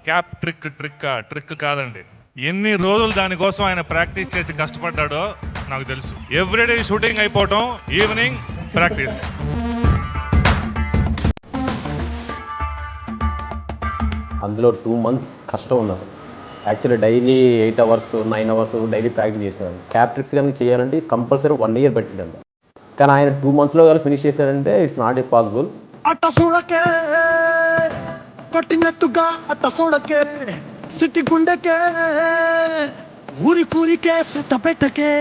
Cap trick కాదండి. ఎన్ని రోజులు దానికోసం ఆయన ప్రాక్టీస్ చేసి కష్టపడ్డాడో నాకు తెలుసు. ఎవ్రీడే షూటింగ్ అయిపోవటం, ఈవినింగ్ ప్రాక్టీస్. అందులో 2 months కష్టం ఉన్నారు. Actually daily 8 hours 9 hours daily practice చేసేవాడు. క్యాప్ ట్రిక్స్ కనుక చేయాలంటే కంపల్సరీ 1 year పట్టిందండి. కానీ ఆయన 2 monthsలో కానీ ఫినిష్ చేశారంటే ఇట్స్ నాట్ ఏ పాసిబుల్. అట్ట చూడకే కొట్టినట్టుగా అట్ట చూడకే సిట్టి గుండెకే ఊరి కూరికే పుట్ట పెట్టకే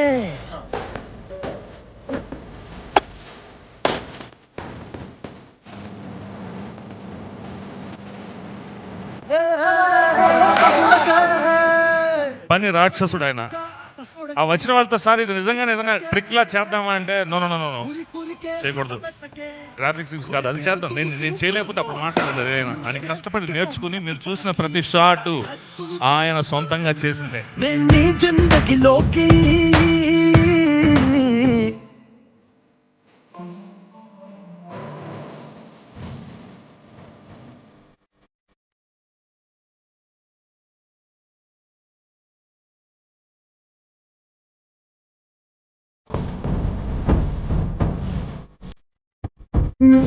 పని రాక్షసుడు ఆయన. ఆ వచ్చిన వాళ్ళతో సార్ ఇది నిజంగా ట్రిక్ లా చేద్దామా అంటే నో చేయకూడదు, గ్రాఫిక్స్ కాదు, అది చేద్దాం. నేను చేయలేకపోతే అప్పుడు మాట్లాడలేదు. ఆయన కష్టపడి నేర్చుకుని మీరు చూసిన ప్రతి షాట్ ఆయన సొంతంగా చేసిందే.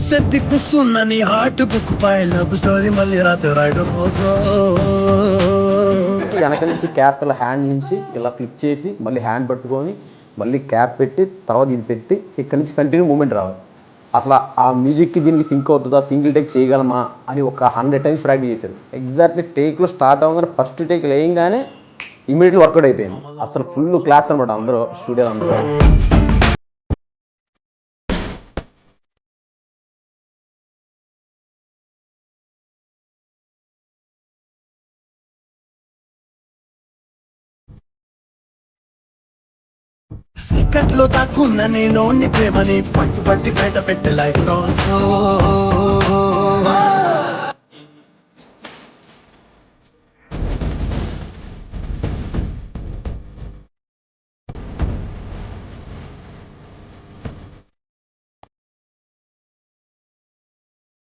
సెట్టి కూర్చున్నని హార్ట్ బుక్ పై లవ్ స్టోరీ మళ్ళీ రాసే రాయడం కోసం వెనక నుంచి క్యాప్ ఇలా హ్యాండ్ నుంచి ఇలా ఫ్లిప్ చేసి మళ్ళీ హ్యాండ్ పట్టుకొని మళ్ళీ క్యాప్ పెట్టి తర్వాత ఇది పెట్టి ఇక్కడ నుంచి కంటిన్యూ మూమెంట్ రావాలి. అసలు ఆ మ్యూజిక్కి దీనికి సింక్ అవుతుందా, సింగిల్ టేక్ చేయగలమా అని ఒక 100 times ప్రాక్టీస్ చేశారు. ఎగ్జాక్ట్లీ టేక్లో స్టార్ట్ అవ్వగానే ఫస్ట్ టేక్ వేయంగానే ఇమీడియట్లీ వర్కౌట్ అయిపోయింది. అసలు ఫుల్ క్లాస్ అనమాట అందరూ స్టూడియోలో అందరూ. సీక్రెట్లో దాక్కున్న నీలోని ప్రేమని పట్టుబట్టి బయట పెట్టే లైఫ్